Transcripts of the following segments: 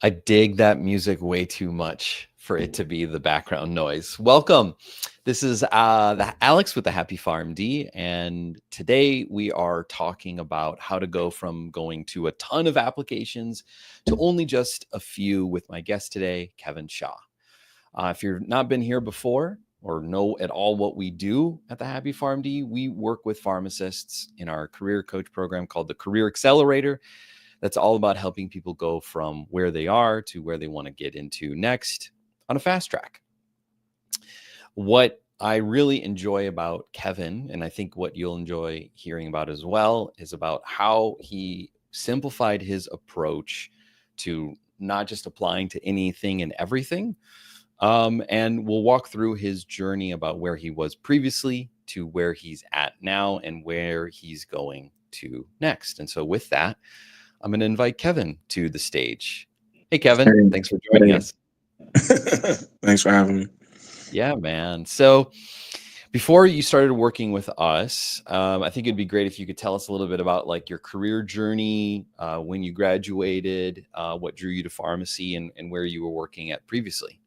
I dig that music way too much for it to be the background noise. Welcome. This is Alex with the Happy Farm D, and today we are talking about how to go from going to a ton of applications to only just a few with my guest today, Keven Shaw. If you've not been here before or know at all what we do at the Happy Farm D, we work with pharmacists in our career coach program called the Career Accelerator. That's all about helping people go from where they are to where they want to get into next on a fast track. What I really enjoy about Keven, and I think what you'll enjoy hearing about as well, is about how he simplified his approach to not just applying to anything and everything. And we'll walk through his journey about where he was previously to where he's at now and where he's going to next. And so with that, I'm going to invite Keven to the stage. Hey, Keven, Hey, thanks for joining hey. us. Thanks for having me. Yeah, man. So before you started working with us, I think it'd be great if you could tell us a little bit about like your career journey, when you graduated, what drew you to pharmacy, and where you were working at previously.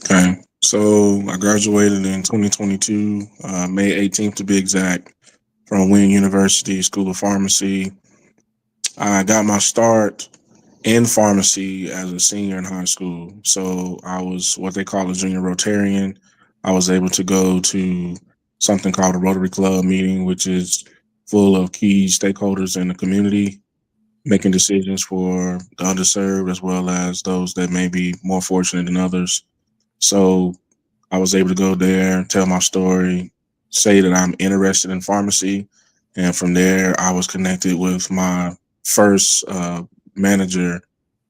Okay. So I graduated in 2022, May 18th to be exact, from Wayne University School of Pharmacy. I got my start in pharmacy as a senior in high school. So I was what they call a junior Rotarian. I was able to go to something called a Rotary Club meeting, which is full of key stakeholders in the community, making decisions for the underserved as well as those that may be more fortunate than others. So I was able to go there, tell my story, say that I'm interested in pharmacy. And from there, I was connected with my first manager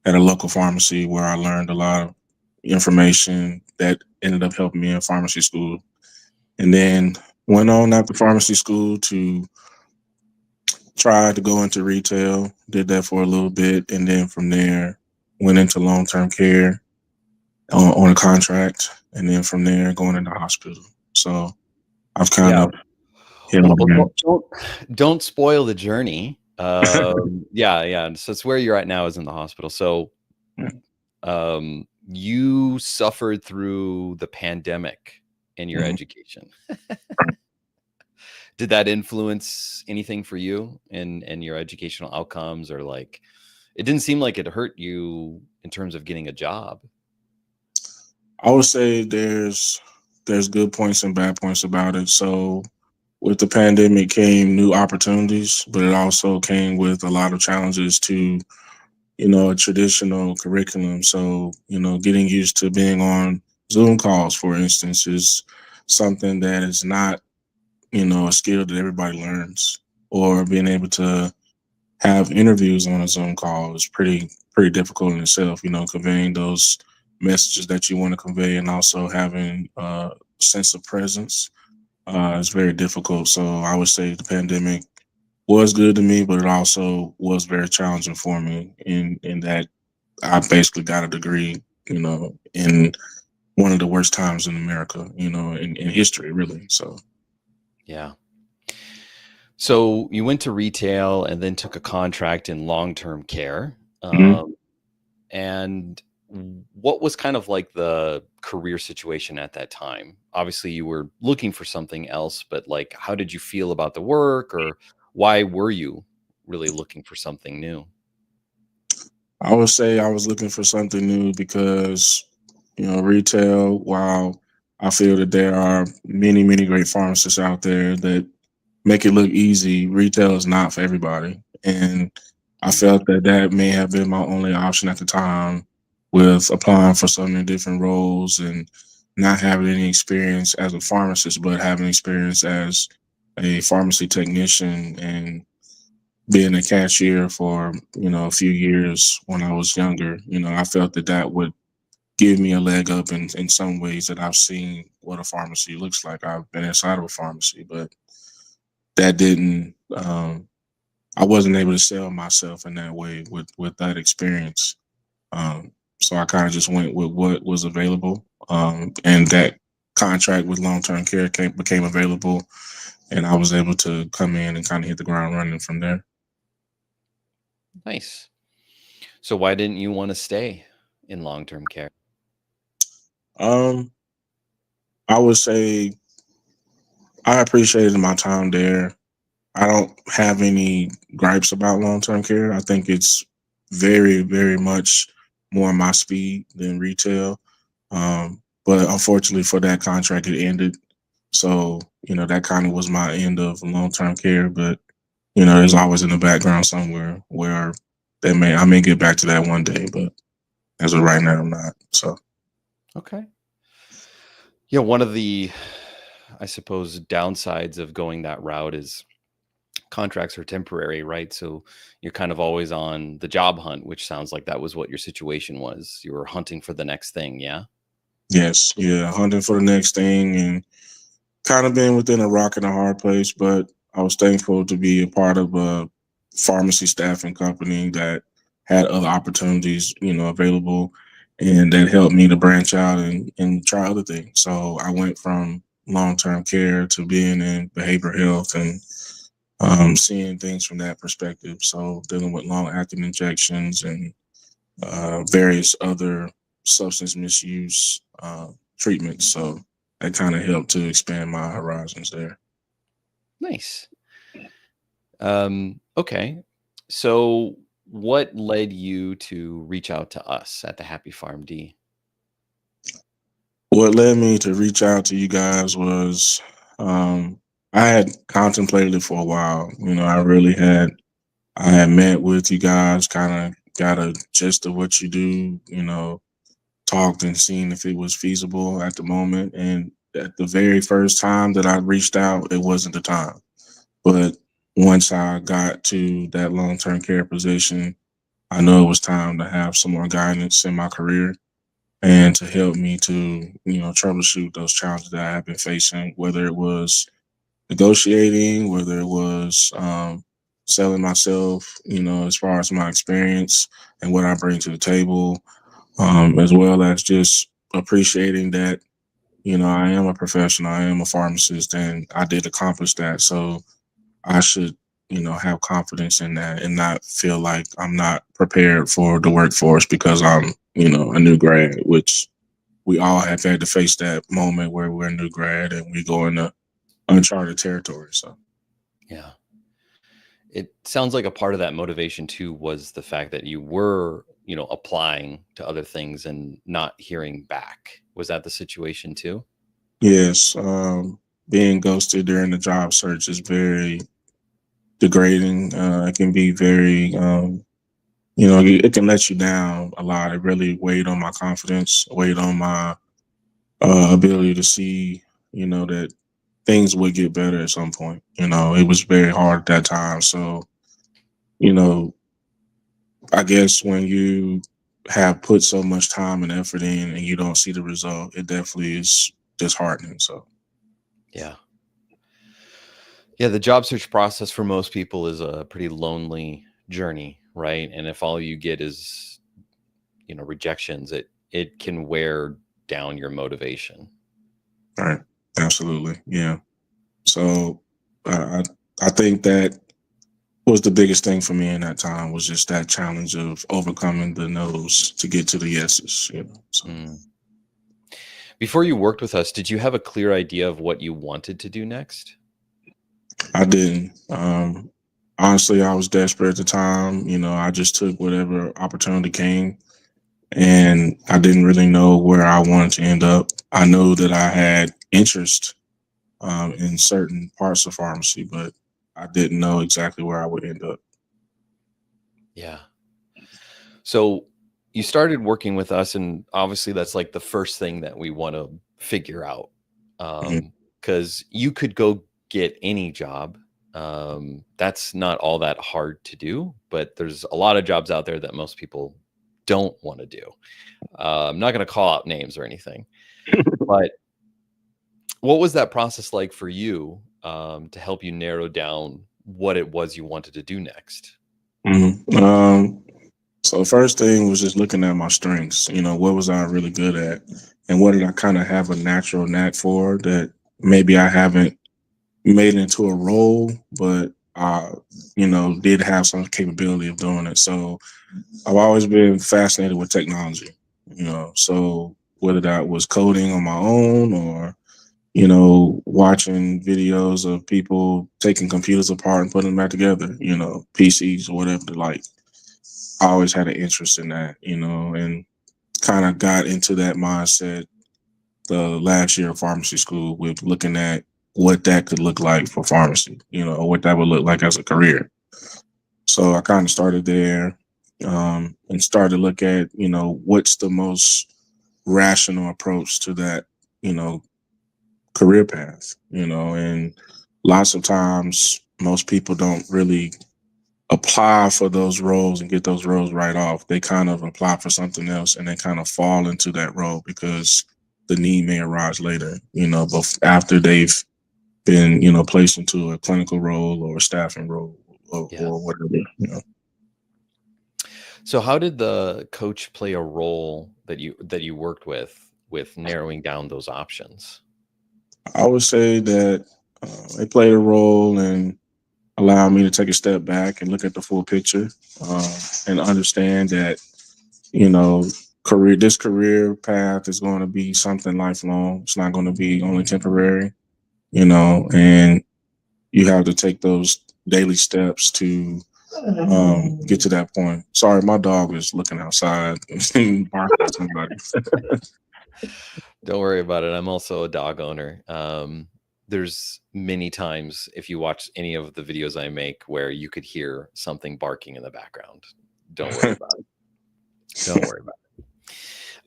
at a local pharmacy where I learned a lot of information that ended up helping me in pharmacy school. And then went on after pharmacy school to try to go into retail, did that for a little bit. And then from there, went into long term care on a contract, and then from there going into hospital. So I've kind Yeah. of hit Well, on the don't spoil the journey. Yeah, yeah. So it's where you're at now is in the hospital. So, you suffered through the pandemic in your Mhm. education. Did that influence anything for you in your educational outcomes, or like it didn't seem like it hurt you in terms of getting a job? I would say there's good points and bad points about it. So with the pandemic came new opportunities, but it also came with a lot of challenges to a traditional curriculum. So getting used to being on Zoom calls, for instance, is something that is not a skill that everybody learns, or being able to have interviews on a Zoom call is pretty difficult in itself. Conveying those messages that you want to convey, and also having a sense of presence is very difficult. So I would say the pandemic was good to me, but it also was very challenging for me in that I basically got a degree, in one of the worst times in America, in history, really. So Yeah. So you went to retail and then took a contract in long-term care. mhm. And what was kind of like the career situation at that time? Obviously, you were looking for something else, but like, how did you feel about the work, or why were you really looking for something new? I would say I was looking for something new because, retail, while I feel that there are many, many great pharmacists out there that make it look easy, retail is not for everybody. And I Mm. felt that that may have been my only option at the time, with applying for so many different roles and not having any experience as a pharmacist, but having experience as a pharmacy technician and being a cashier for a few years when I was younger. I felt that that would give me a leg up in some ways, that I've seen what a pharmacy looks like. I've been inside of a pharmacy, but that didn't. I wasn't able to sell myself in that way with that experience. So I kind of just went with what was available, and that contract with long term care became available, and I was able to come in and kind of hit the ground running from there. Nice. So why didn't you want to stay in long-term care? Um, I would say I appreciated my time there. I don't have any gripes about long term care. I think it's very, very much more my speed than retail. But unfortunately for that contract, it ended. So, that kind of was my end of long term care. But, there's always in the background somewhere where I may get back to that one day. But as of right now, I'm not. So, Okay. Yeah, one of the, I suppose, downsides of going that route is contracts are temporary, right? So you're kind of always on the job hunt, which sounds like that was what your situation was. You were hunting for the next thing, yeah? yes, yeah, hunting for the next thing and kind of been within a rock and a hard place, but I was thankful to be a part of a pharmacy staffing company that had other opportunities, available, and that helped me to branch out and try other things. So I went from long term care to being in behavioral health and seeing things from that perspective. So dealing with long acting injections and various other substance misuse treatments. So that kind of helped to expand my horizons there. Nice. Okay. So what led you to reach out to us at the Happy Farm D? What led me to reach out to you guys was I had contemplated it for a while. I had met with you guys, kind of got a gist of what you do, talked and seen if it was feasible at the moment. And at the very first time that I reached out, it wasn't the time. But once I got to that long term care position, I know it was time to have some more guidance in my career and to help me to, troubleshoot those challenges that I have been facing, whether it was negotiating, whether it was selling myself, as far as my experience and what I bring to the table, as well as just appreciating that, I am a professional, I am a pharmacist, and I did accomplish that. So I should, have confidence in that and not feel like I'm not prepared for the workforce because I'm, a new grad, which we all have had to face that moment where we're a new grad and we go into uncharted territory. So, Yeah. It sounds like a part of that motivation too was the fact that you were, applying to other things and not hearing back. Was that the situation too? yes, being ghosted during the job search is very degrading. It can be very, it can let you down a lot. It really weighed on my confidence, weighed on my ability to see, that things would get better at some point. It was very hard at that time. So, you know, I guess when you have put so much time and effort in and you don't see the result, it definitely is disheartening. So, Yeah. Yeah, the job search process for most people is a pretty lonely journey, right? And if all you get is, rejections, it can wear down your motivation. right, absolutely, yeah. So, I I think that was the biggest thing for me in that time was just that challenge of overcoming the no's to get to the yeses. So Mm. Before you worked with us, did you have a clear idea of what you wanted to do next? I didn't. Honestly, I was desperate at the time. I just took whatever opportunity came, and I didn't really know where I wanted to end up. I know that I had interest in certain parts of pharmacy, but I didn't know exactly where I would end up. Yeah. So you started working with us, and obviously that's like the first thing that we want to figure out. Mhm. Because you could go get any job. That's not all that hard to do, but there's a lot of jobs out there that most people don't want to do. I'm not going to call out names or anything, but what was that process like for you to help you narrow down what it was you wanted to do next? Mhm. So the first thing was just looking at my strengths. What was I really good at, and what did I kind of have a natural knack for that maybe I haven't made into a role, but I, did have some capability of doing it. So I've always been fascinated with technology, so whether that was coding on my own or, watching videos of people taking computers apart and putting them back together, PCs or whatever, like, I always had an interest in that, and kind of got into that mindset the last year of pharmacy school with looking at what that could look like for pharmacy, or what that would look like as a career. So I kind of started there, and started to look at, what's the most rational approach to that, you know, career path, and lots of times most people don't really apply for those roles and get those roles right off. They kind of apply for something else and they kind of fall into that role because the need may arise later, but after they've been, placed into a clinical role or a staffing role Yeah. or whatever. So how did the coach play a role that you worked with narrowing down those options? I would say that they played a role in allowing me to take a step back and look at the full picture, um, and understand that, you know, this career path is going to be something lifelong. It's not going to be only temporary, and you have to take those daily steps to get to that point. Sorry, my dog is looking outside and barking at somebody. Don't worry about it. I'm also a dog owner. There's many times if you watch any of the videos I make where you could hear something barking in the background. Don't worry about it. Don't worry about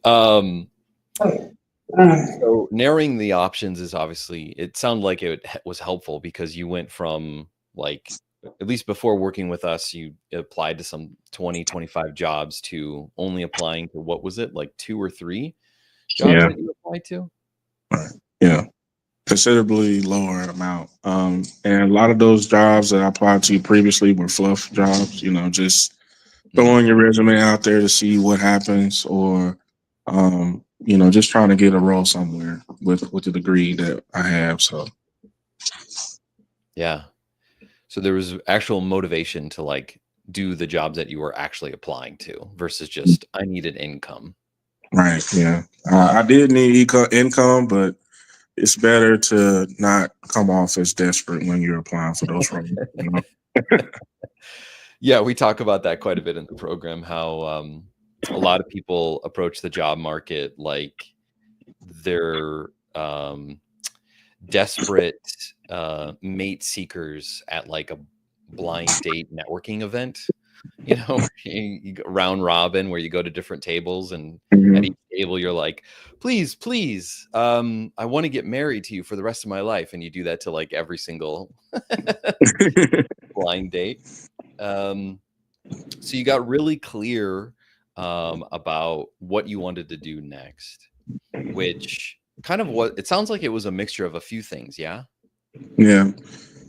it. So narrowing the options is obviously, it sounded like it was helpful because you went from, like, at least before working with us, you applied to some 20, 25 jobs to only applying to, what was it, like 2 or 3 jobs Yeah, that you applied to? yeah, considerably lower amount. And a lot of those jobs that I applied to previously were fluff jobs. Just Mm, throwing your resume out there to see what happens, or just trying to get a role somewhere with the degree that I have. So yeah. So there was actual motivation to, like, do the jobs that you were actually applying to versus just, I needed income. right, yeah, I did need income, but it's better to not come off as desperate when you're applying for those roles. Yeah, we talk about that quite a bit in the program, how a lot of people approach the job market like they're desperate mate seekers at like a blind date networking event. You go round robin where you go to different tables, and at Mhm. each table you're like, please, please, I want to get married to you for the rest of my life. And you do that to like every single blind date. Um, so you got really clear about what you wanted to do next, which kind of what it sounds like, it was a mixture of a few things. Yeah. Yeah,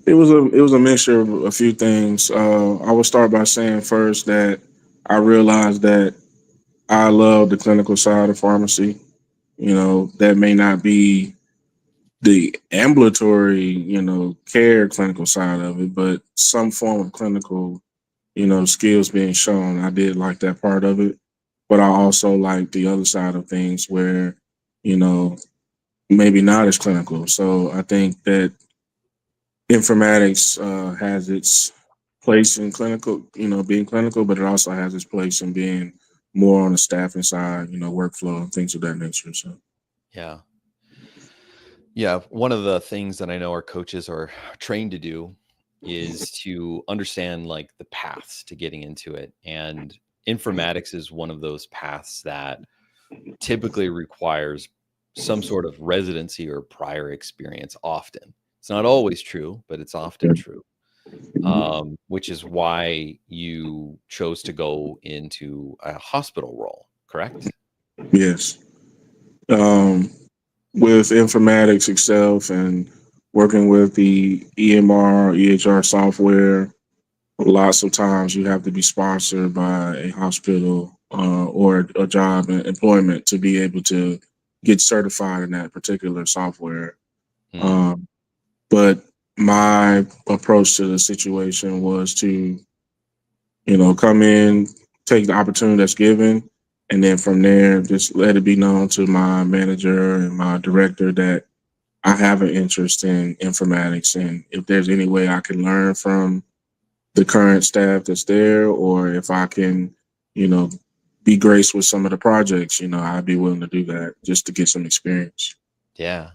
it was a mixture of a few things. I would start by saying first that I realized that I love the clinical side of pharmacy. That may not be the ambulatory, care clinical side of it, but some form of clinical, skills being shown. I did like that part of it, but I also like the other side of things where, you know, maybe not as clinical. So I think that informatics has its place in clinical, being clinical, but it also has its place in being more on the staffing side, workflow and things of that nature. So, Yeah. Yeah. One of the things that I know our coaches are trained to do is to understand like the paths to getting into it. And informatics is one of those paths that typically requires some sort of residency or prior experience often. It's not always true, but it's often true. Which is why you chose to go into a hospital role, correct? yes. Um, with informatics itself and working with the EMR, EHR software, lots of times you have to be sponsored by a hospital or a job and employment to be able to get certified in that particular software. Mm, Um, but my approach to the situation was to, come in, take the opportunity that's given, and then from there, just let it be known to my manager and my director that I have an interest in informatics, and if there's any way I can learn from the current staff that's there, or if I can, you know, be graced with some of the projects, I'd be willing to do that just to get some experience. Yeah.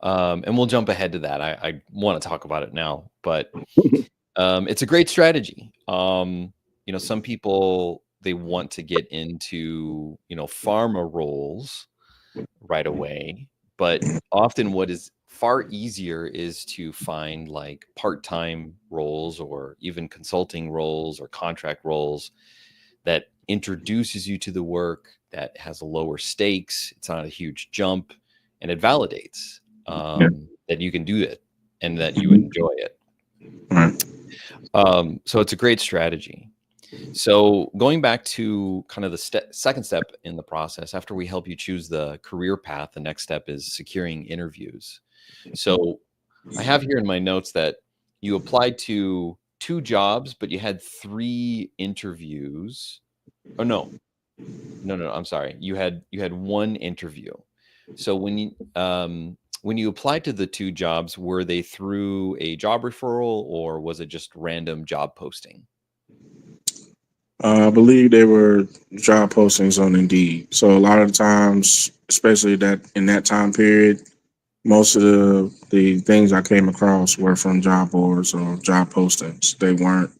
And we'll jump ahead to that. I want to talk about it now, but it's a great strategy. Some people, they want to get into, pharma roles right away, but often what is far easier is to find like part-time roles or even consulting roles or contract roles that introduces you to the work, that has a lower stakes, it's not a huge jump, and it validates Yeah. that you can do it and that you Mhm. enjoy it. Right. So it's a great strategy. So going back to kind of the second step in the process, after we help you choose the career path, the next step is securing interviews. So I have here in my notes that you applied to 2 jobs, but you had 3 interviews. Oh no, I'm sorry. You had 1 interview. So when you applied to the 2 jobs, were they through a job referral or was it just random job posting? I believe they were job postings on Indeed. So a lot of the times, especially that in that time period, most of the things I came across were from job boards or job postings. They weren't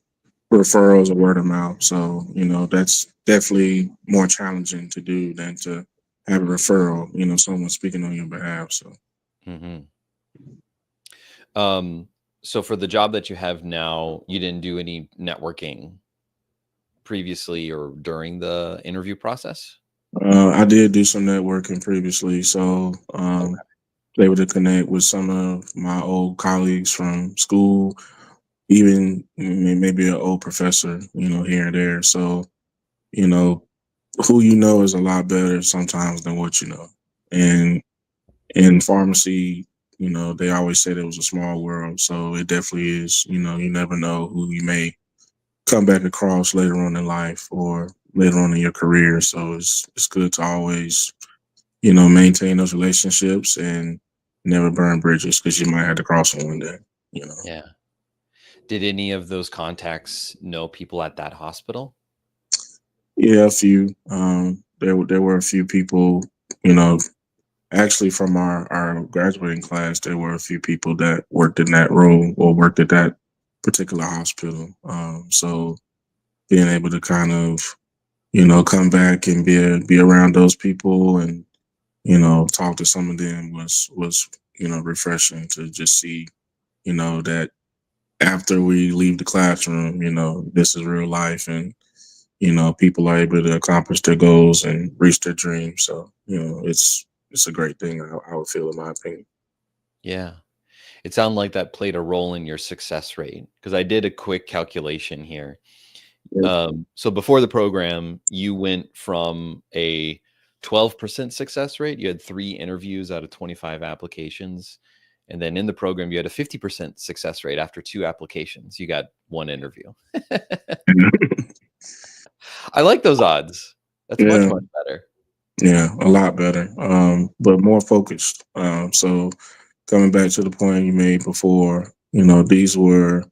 referrals or word of mouth. So, that's definitely more challenging to do than to have a referral, someone speaking on your behalf. So, Hmm. Um, so for the job that you have now, you didn't do any networking previously or during the interview process? I did do some networking previously. So, able to connect with some of my old colleagues from school, even maybe an old professor, here and there. So, you know, who you know is a lot better sometimes than what you know. And in pharmacy, they always said it was a small world. So it definitely is, you never know who you may come back across later on in life or later on in your career. So it's good to always, maintain those relationships and never burn bridges because you might have to cross them one day, you know. Yeah. Did any of those contacts know people at that hospital? Yeah, a few. There were a few people, you know, actually from our graduating class, there were a few people that worked in that role or worked at that particular hospital. So being able to kind of, come back and be around those people and, talk to some of them was, refreshing to just see, that after we leave the classroom, this is real life and people are able to accomplish their goals and reach their dreams. So, it's a great thing. I would feel, in my opinion. Yeah. It sounded like that played a role in your success rate because I did a quick calculation here. Yeah. So before the program, you went from a 12% success rate. You had 3 interviews out of 25 applications. And then in the program, you had a 50% success rate after 2 applications. You got 1 interview. I like those odds. That's much, Yeah, much better. yeah, a lot better, but more focused. So coming back to the point you made before, these were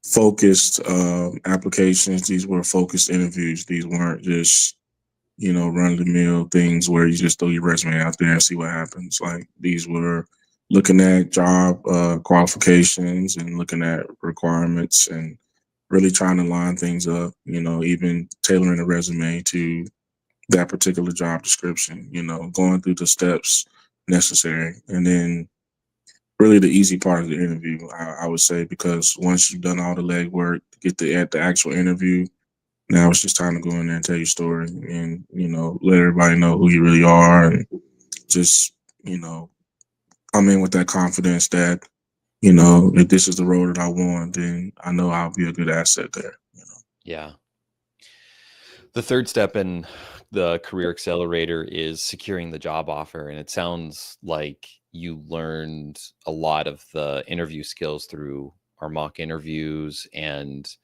focused applications. These were focused interviews. These weren't just run of the mill things where you just throw your resume out there and see what happens. Like these were looking at job qualifications and looking at requirements and really trying to line things up. Even tailoring a resume to that particular job description. Going through the steps necessary, and then really the easy part of the interview, I would say, because once you've done all the legwork to get at the actual interview, now it's just time to go in there and tell your story and, let everybody know who you really are and just, you know, come in with that confidence that, if this is the road that I want, then I know I'll be a good asset there. Yeah. The third step in the career accelerator is securing the job offer. And it sounds like you learned a lot of the interview skills through our mock interviews and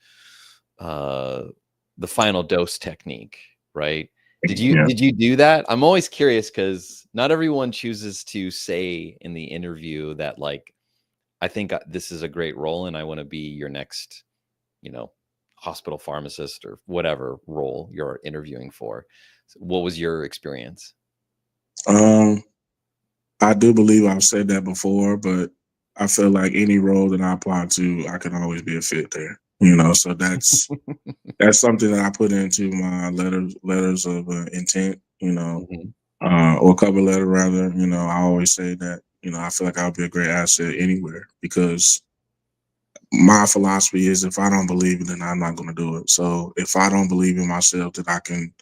uh, the final dose technique, right? Yeah. Did you do that? I'm always curious because not everyone chooses to say in the interview that like I think this is a great role and I want to be your next, you know, hospital pharmacist or whatever role you're interviewing for. So what was your experience? Um, I do believe I've said that before, but I feel like any role that I apply to, I can always be a fit there. So that's something that I put into my letters of intent. Mhm. Or cover letter rather. I always say that I feel like I'll be a great asset anywhere because my philosophy is if I don't believe it, then I'm not going to do it. So if I don't believe in myself that I can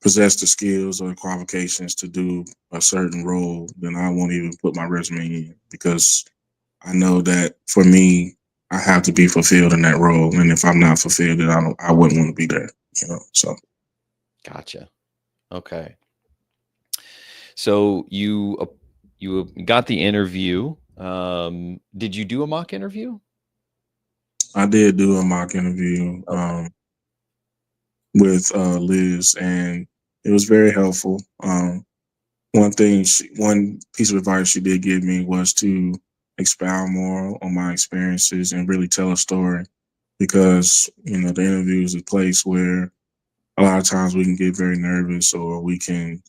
possess the skills or the qualifications to do a certain role, then I won't even put my resume in because I know that for me, I have to be fulfilled in that role, and if I'm not fulfilled, then I wouldn't want to be there. So Gotcha. Okay. So you got the interview. Did you do a mock interview? I did do a mock interview Okay. with Liz, and it was very helpful. One piece of advice she did give me was to expound more on my experiences and really tell a story because the interview is a place where a lot of times we can get very nervous or we can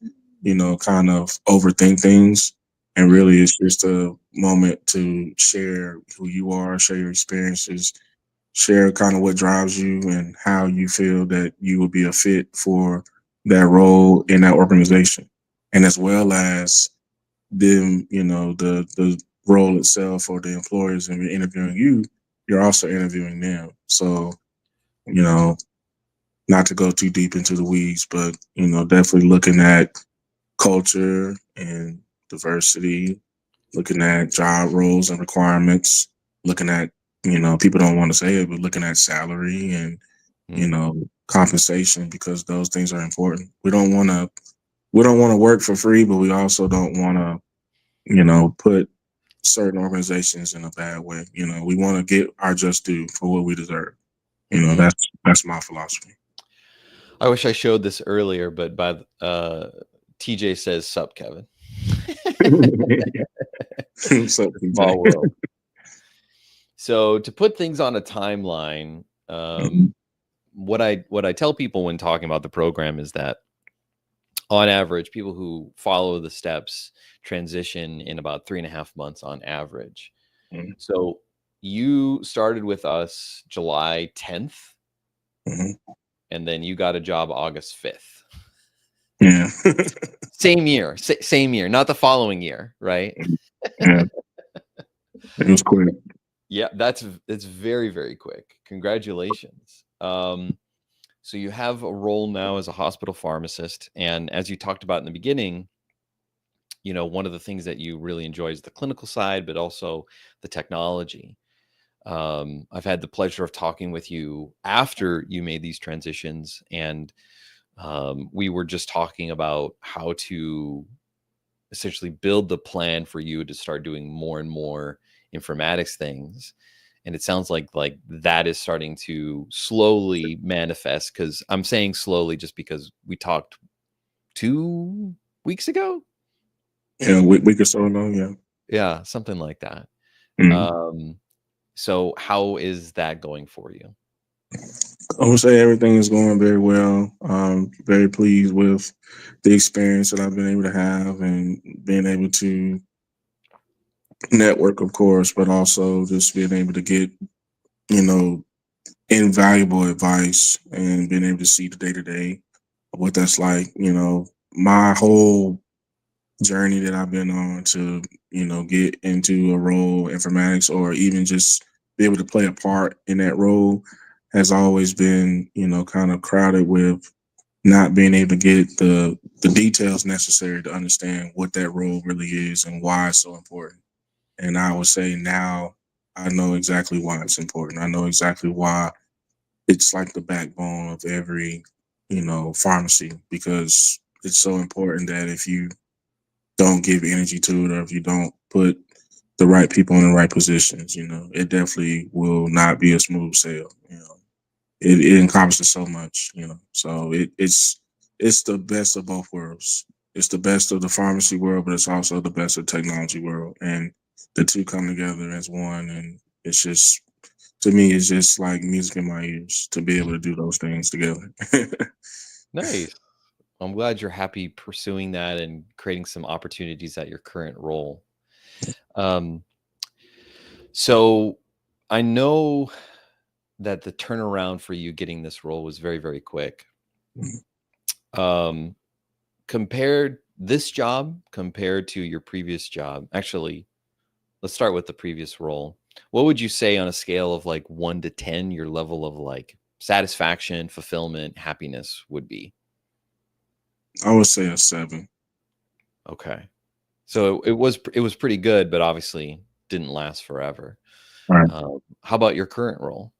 kind of overthink things, and Mhm. really it's just a moment to share who you are, share your experiences, share kind of what drives you and how you feel that you would be a fit for that role in that organization, and as well as them, the role itself or the employers and interviewing you, you're also interviewing them. So, you know, not to go too deep into the weeds, but definitely looking at culture and diversity, looking at job roles and requirements, looking at, people don't want to say it, but looking at salary and, Mm. compensation because those things are important. We don't want to work for free, but we also don't want to, put certain organizations in a bad way. We want to get our just due for what we deserve. Mhm. That's my philosophy. I wish I showed this earlier, but TJ says sup, Kevin. So, Small PJ. world. So to put things on a timeline, Mhm, what I tell people when talking about the program is that on average, people who follow the steps transition in about 3.5 months on average. mhm, So you started with us July 10th, mhm. and then you got a job August 5th. Yeah. Same year, same year, not the following year, right? Yeah. It was quick. Yeah, it's very, very quick. Congratulations. So you have a role now as a hospital pharmacist, and as you talked about in the beginning, one of the things that you really enjoy is the clinical side, but also the technology. I've had the pleasure of talking with you after you made these transitions, and we were just talking about how to essentially build the plan for you to start doing more and more informatics things. And it sounds like that is starting to slowly manifest, because I'm saying slowly just because we talked 2 weeks ago. Yeah, we could so long. Yeah. Yeah, something like that. Mhm. um so how is that going for you? I would say everything is going very well. Very pleased with the experience that I've been able to have and being able to network, of course, but also just being able to get, you know, invaluable advice and being able to see the day to day of what that's like. My whole journey that I've been on to, get into a role informatics or even just be able to play a part in that role has always been, kind of crowded with not being able to get the details necessary to understand what that role really is and why it's so important. And I would say now I know exactly why it's important. I know exactly why it's like the backbone of every, pharmacy because it's so important that if you don't give energy to it, or if you don't put the right people in the right positions, it definitely will not be a smooth sail. It encompasses so much, So it's the best of both worlds. It's the best of the pharmacy world, but it's also the best of the technology world, and the two come together as one. And it's just, to me, it's just like music in my ears to be able to do those things together. Nice. I'm glad you're happy pursuing that and creating some opportunities at your current role. Um, so I know that the turnaround for you getting this role was very, very quick. Um, compared this job compared to your previous job, actually, let's start with the previous role. What would you say on a scale of like 1 to 10, your level of like satisfaction, fulfillment, happiness would be? I would say a 7. Okay. So it was pretty good, but obviously didn't last forever. Right. How about your current role?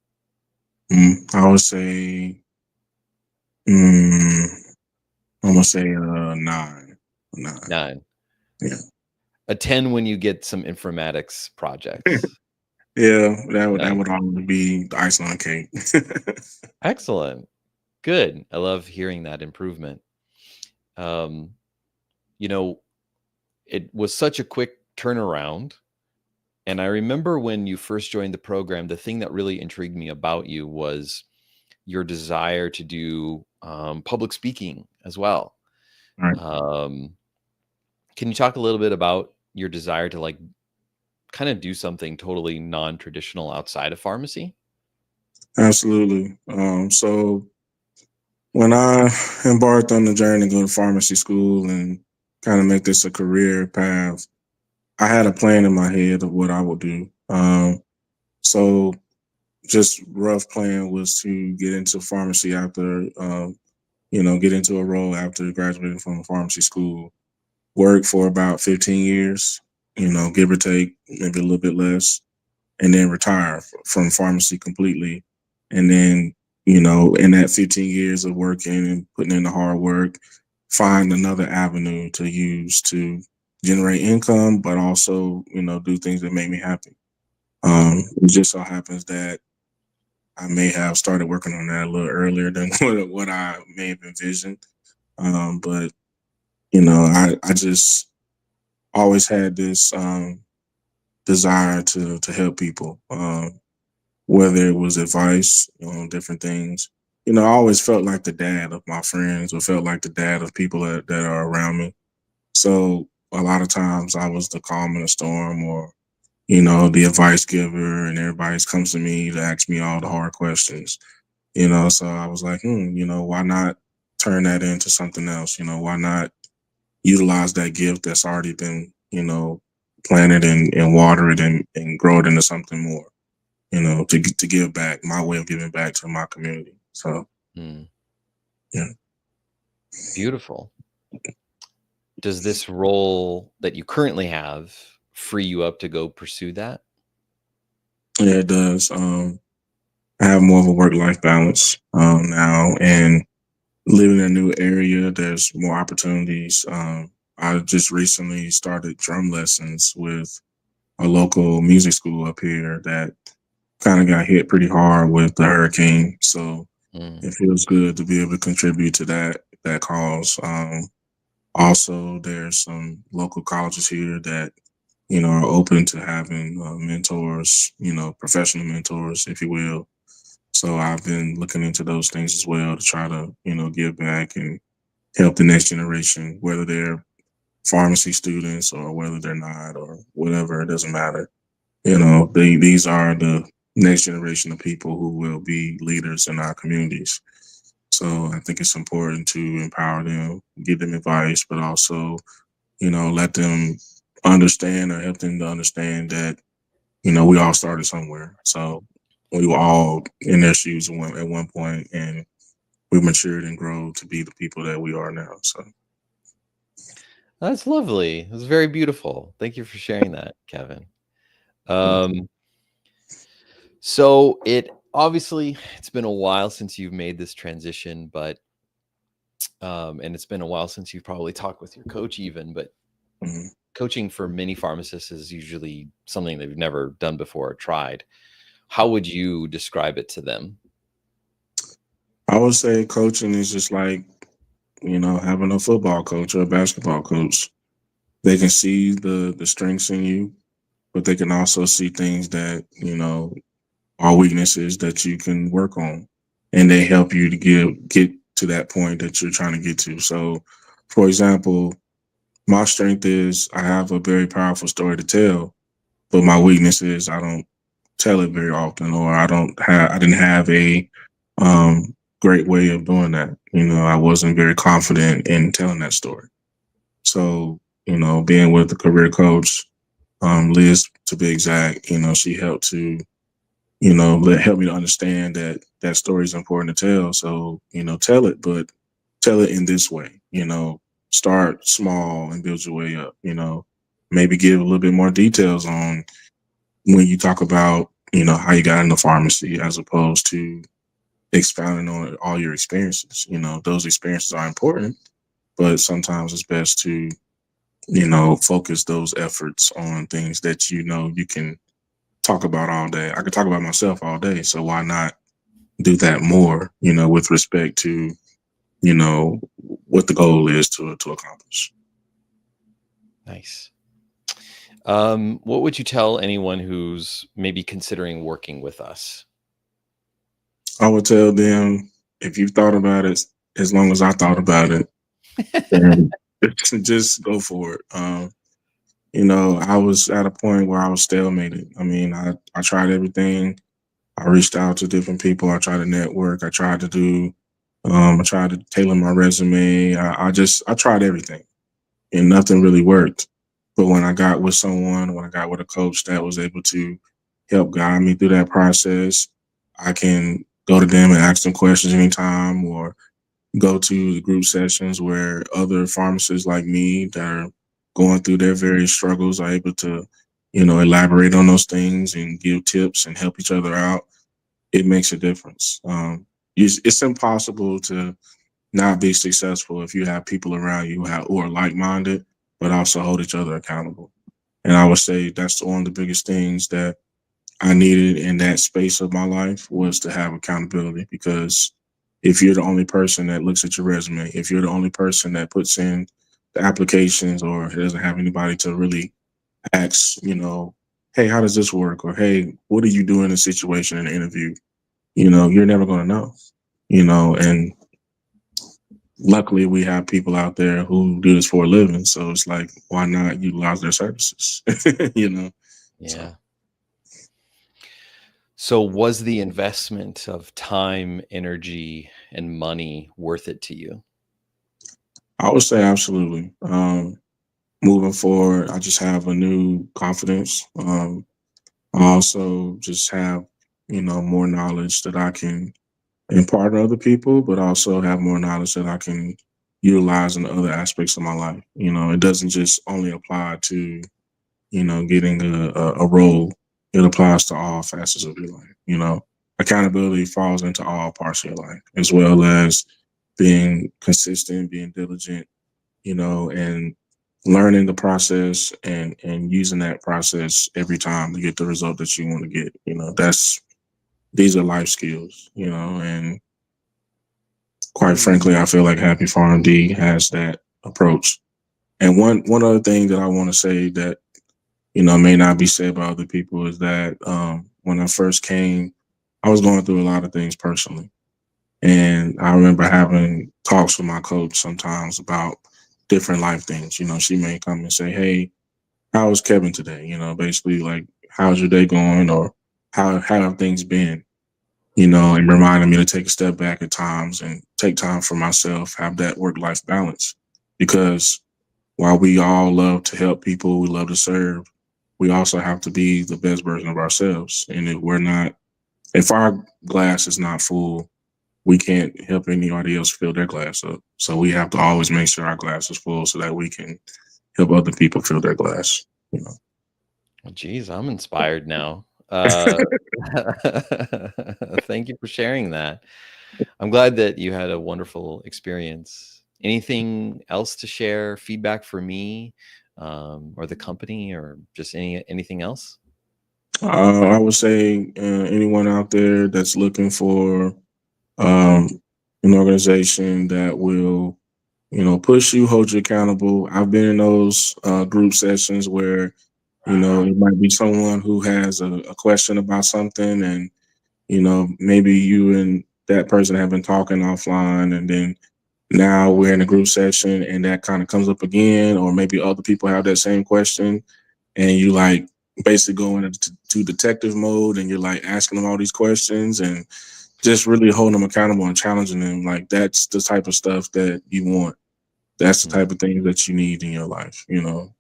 I would say, mm, I'm gonna say 9. 9. 9. Yeah. A 10 when you get some informatics projects. Yeah, that Nice. would always be the icing on the cake. Excellent. Good. I love hearing that improvement. Um, you know, it was such a quick turnaround. And I remember when you first joined the program, the thing that really intrigued me about you was your desire to do public speaking as well. Right. Um, can you talk a little bit about your desire to like kind of do something totally non-traditional outside of pharmacy? Absolutely. So when I embarked on the journey to go to pharmacy school and kind of make this a career path, I had a plan in my head of what I would do. So just rough plan was to get into pharmacy after, get into a role after graduating from pharmacy school, work for about 15 years, give or take, maybe a little bit less, and then retire from pharmacy completely. And then, in that 15 years of working and putting in the hard work, find another avenue to use to generate income, but also, do things that make me happy. It just so happens that I may have started working on that a little earlier than what I may have envisioned. But, I just always had this desire to help people. Whether it was advice on different things. I always felt like the dad of my friends, or felt like the dad of people that are around me. So a lot of times I was the calm in the storm, or the advice giver, and everybody comes to me to ask me all the hard questions. So I was like, why not turn that into something else? Why not utilize that gift that's already been, planted and water it and grow it into something more, to give back, my way of giving back to my community. So, Hmm. yeah, Beautiful. Does this role that you currently have free you up to go pursue that? yeah, it does. I have more of a work life balance now, and living in a new area, there's more opportunities. I just recently started drum lessons with a local music school up here that kind of got hit pretty hard with the hurricane. So Mm, it feels good to be able to contribute to that cause. Also, there's some local colleges here that are open to having mentors, professional mentors, if you will. So I've been looking into those things as well to try to give back and help the next generation, whether they're pharmacy students or whether they're not or whatever. It doesn't matter. These are the next generation of people who will be leaders in our communities. So I think it's important to empower them, give them advice, but also, let them understand, or help them to understand that, we all started somewhere. So we were all in their shoes at one point, and we matured and grown to be the people that we are now. So, that's lovely. It's very beautiful. Thank you for sharing that, Kevin. yeah. Um, so it obviously it's been a while since you've made this transition, but and it's been a while since you've probably talked with your coach even, but Mhm. Coaching for many pharmacists is usually something they've never done before or tried. How would you describe it to them? I would say coaching is just like, having a football coach or a basketball coach. They can see the strengths in you, but they can also see things that, are weaknesses that you can work on. And they help you to get to that point that you're trying to get to. So, for example, my strength is I have a very powerful story to tell, but my weakness is I don't tell it very often, or I didn't have a great way of doing that. I wasn't very confident in telling that story. So, being with the career coach, Liz to be exact, she helped to, help me to understand that that story is important to tell. So, tell it, but tell it in this way, start small and build your way up, maybe give a little bit more details on when you talk about, how you got into pharmacy as opposed to expounding on all your experiences. Those experiences are important, but sometimes it's best to, focus those efforts on things that you can talk about all day. I could talk about myself all day, so why not do that more, with respect to, what the goal is to accomplish. Nice. What would you tell anyone who's maybe considering working with us? I would tell them, if you've thought about it as long as I thought about it, then just go for it. I was at a point where I was stalemated. I mean, I tried everything. I reached out to different people. I tried to network. I tried to tailor my resume. I tried everything, and nothing really worked. But when I got with a coach that was able to help guide me through that process, I can go to them and ask them questions anytime, or go to the group sessions where other pharmacists like me that are going through their various struggles are able to, elaborate on those things and give tips and help each other out. It makes a difference. It's impossible to not be successful if you have people around you who are like minded, but also hold each other accountable. And I would say that's one of the biggest things that I needed in that space of my life, was to have accountability. Because if you're the only person that looks at your resume, if you're the only person that puts in the applications, or doesn't have anybody to really ask, hey, how does this work? Or hey, what do you do in a situation in an interview? You're never going to know, and luckily we have people out there who do this for a living. So it's like, why not utilize their services? you know, so Yeah. So, was the investment of time, energy, and money worth it to you? I would say absolutely. Moving forward, I just have a new confidence. I also just have, more knowledge that I can impart to other people, but also have more knowledge that I can utilize in other aspects of my life. It doesn't just only apply to, getting a role. It applies to all facets of your life. Accountability falls into all parts of your life, as well as being consistent, being diligent, and learning the process, and using that process every time to get the result that you want to get. These are life skills, and quite frankly, I feel like Happy Farm D has that approach. And one other thing that I want to say that, may not be said by other people, is that when I first came, I was going through a lot of things personally. And I remember having talks with my coach sometimes about different life things. She may come and say, hey, how was Kevin today? Basically like, how's your day going? Or how have things been? And reminding me to take a step back at times and take time for myself, have that work life balance. Because while we all love to help people, we love to serve, we also have to be the best version of ourselves. And if our glass is not full, we can't help anybody else fill their glass up. So we have to always make sure our glass is full so that we can help other people fill their glass. You know. Well, geez, I'm inspired now. Thank you for sharing that. I'm glad that you had a wonderful experience. Anything else to share? Feedback for me? or the company, or just anything else? I would say anyone out there that's looking for um, an organization that will, push you, hold you accountable. I've been in those group sessions where, it might be someone who has a question about something, and maybe you and that person have been talking offline, and then now we're in a group session and that kind of comes up again, or maybe other people have that same question, and you like basically go into detective mode, and you're like asking them all these questions and just really holding them accountable and challenging them. Like, that's the type of stuff that you want. That's the Mhm. type of things that you need in your life,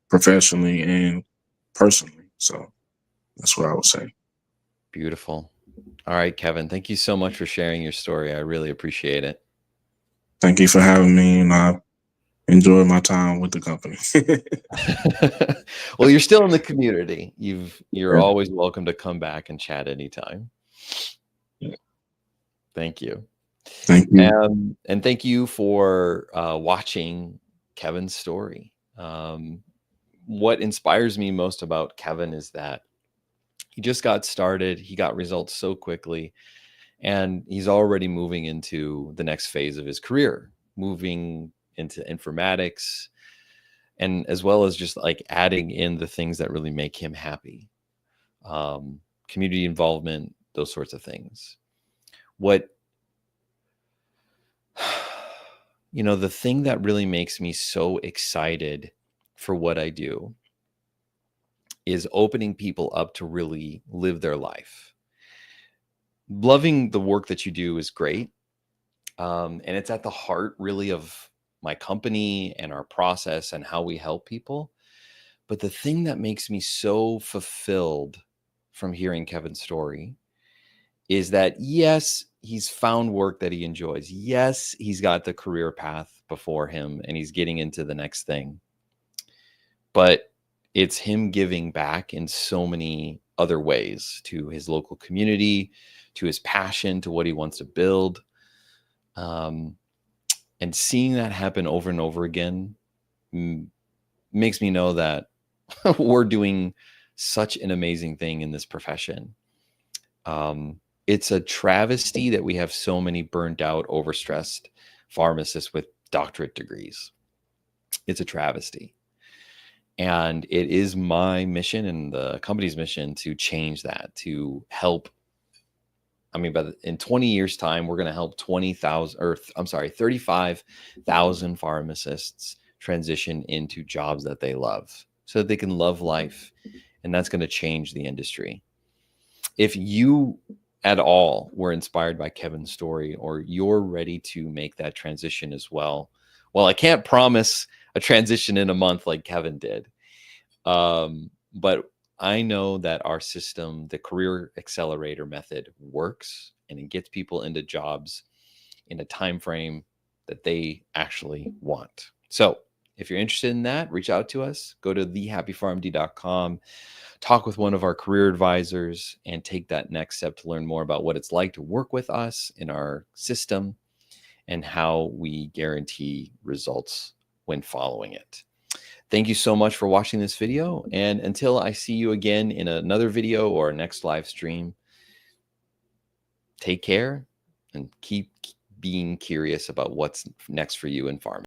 professionally and personally. So that's what I would say. Beautiful. All right, Keven, thank you so much for sharing your story. I really appreciate it. Thank you for having me, and I enjoyed my time with the company. Well, you're still in the community. You're Yeah. always welcome to come back and chat anytime. Thank you. Thank you. And thank you for watching Kevin's story. What inspires me most about Keven is that he just got started. He got results so quickly, and he's already moving into the next phase of his career, moving into informatics, and as well as just like adding in the things that really make him happy, um, community involvement, those sorts of things. What the thing that really makes me so excited for what I do is opening people up to really live their life. Loving the work that you do is great. And it's at the heart, really, of my company and our process and how we help people. But the thing that makes me so fulfilled from hearing Kevin's story is that, yes, he's found work that he enjoys. Yes, he's got the career path before him and he's getting into the next thing. But it's him giving back in so many other ways, to his local community, to his passion, to what he wants to build. Um, and seeing that happen over and over again makes me know that we're doing such an amazing thing in this profession. It's a travesty that we have so many burned out, overstressed pharmacists with doctorate degrees. It's a travesty. And it is my mission and the company's mission to change that, to help. I mean, in 20 years' time, we're going to help 20,000, or I'm sorry, 35,000 pharmacists transition into jobs that they love so that they can love life. And that's going to change the industry. If you at all were inspired by Kevin's story, or you're ready to make that transition as well, I can't promise a transition in a month like Keven did. But I know that our system, the career accelerator method, works, and it gets people into jobs in a time frame that they actually want. So if you're interested in that, reach out to us. Go to thehappypharmd.com, talk with one of our career advisors, and take that next step to learn more about what it's like to work with us in our system and how we guarantee results when following it. Thank you so much for watching this video. And until I see you again in another video or next live stream, take care and keep being curious about what's next for you in pharma.